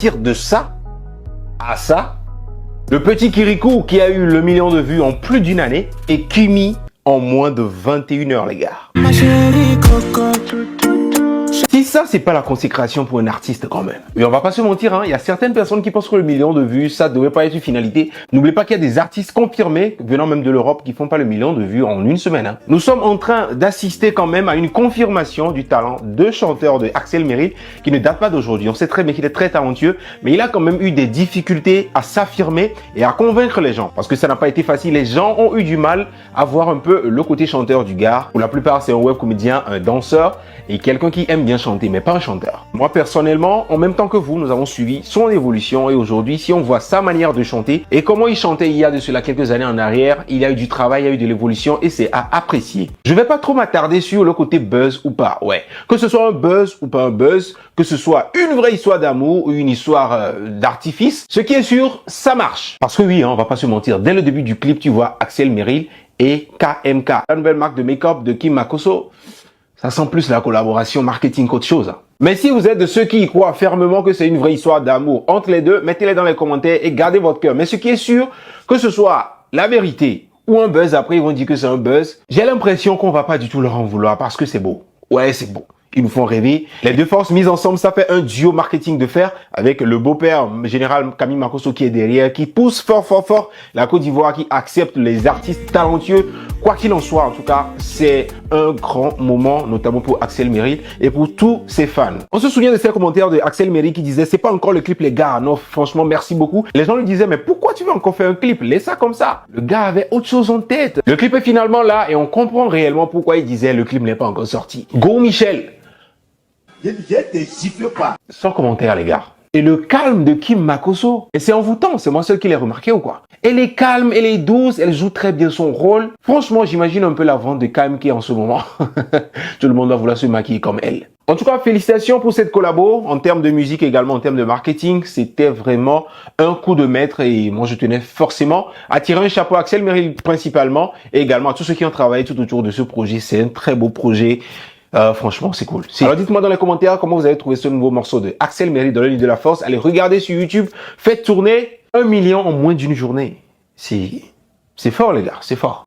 Tire de ça à ça, le petit Kirikou qui a eu le million de vues en plus d'une année et Kimi en moins de 21 heures, les gars. Ma chérie cocotte. Si ça, c'est pas la consécration pour un artiste quand même. Et on va pas se mentir, hein, il y a certaines personnes qui pensent que le million de vues, ça devrait pas être une finalité. N'oubliez pas qu'il y a des artistes confirmés, venant même de l'Europe, qui font pas le million de vues en une semaine. Hein. Nous sommes en train d'assister quand même à une confirmation du talent de chanteur de Axel Merrill, qui ne date pas d'aujourd'hui. On sait très bien qu'il est très talentueux, mais il a quand même eu des difficultés à s'affirmer et à convaincre les gens. Parce que ça n'a pas été facile. Les gens ont eu du mal à voir un peu le côté chanteur du gars. Pour la plupart, c'est un web comédien, un danseur et quelqu'un qui aime bien chanter, mais pas un chanteur. Moi, personnellement, en même temps que vous, nous avons suivi son évolution et aujourd'hui, si on voit sa manière de chanter et comment il chantait il y a de cela quelques années en arrière, il y a eu du travail, il y a eu de l'évolution et c'est à apprécier. Je vais pas trop m'attarder sur le côté buzz ou pas, ouais. Que ce soit un buzz ou pas un buzz, que ce soit une vraie histoire d'amour ou une histoire d'artifice, ce qui est sûr, ça marche. Parce que oui, hein, on va pas se mentir, dès le début du clip, tu vois Axel Merrill et KMK, la nouvelle marque de make-up de Kim Makosso. Ça sent plus la collaboration marketing qu'autre chose. Mais si vous êtes de ceux qui y croient fermement que c'est une vraie histoire d'amour entre les deux, mettez-les dans les commentaires et gardez votre cœur. Mais ce qui est sûr, que ce soit la vérité ou un buzz, après ils vont dire que c'est un buzz, j'ai l'impression qu'on va pas du tout leur en vouloir parce que c'est beau. Ouais, c'est beau. Ils nous font rêver. Les deux forces mises ensemble, ça fait un duo marketing de fer avec le beau-père général Camille Makosso qui est derrière, qui pousse fort la Côte d'Ivoire, qui accepte les artistes talentueux. Quoi qu'il en soit, en tout cas, c'est un grand moment, notamment pour Axel Merrill et pour tous ses fans. On se souvient de ces commentaires de Axel Merrill qui disait, c'est pas encore le clip les gars, non, franchement, merci beaucoup. Les gens lui disaient, mais pourquoi tu veux encore faire un clip? Laisse ça comme ça. Le gars avait autre chose en tête. Le clip est finalement là et on comprend réellement pourquoi il disait, le clip n'est pas encore sorti. Go Michel! Je te gifle pas. Sans commentaire, les gars. Et le calme de Kim Makosso. Et c'est envoûtant, c'est moi seul qui l'ai remarqué ou quoi? Elle est calme, elle est douce, elle joue très bien son rôle. Franchement, j'imagine un peu la vente de KMK en ce moment. Tout le monde doit vouloir se maquiller comme elle. En tout cas, félicitations pour cette collabo. En termes de musique, également en termes de marketing, c'était vraiment un coup de maître. Et moi, je tenais forcément à tirer un chapeau à Axel Merrill principalement. Et également à tous ceux qui ont travaillé tout autour de ce projet. C'est un très beau projet. Franchement, c'est cool. Alors dites-moi dans les commentaires comment vous avez trouvé ce nouveau morceau de Axel Merrill dans le livre de la force. Allez regarder sur YouTube. Faites tourner 1 million en moins d'une journée. C'est fort les gars, c'est fort.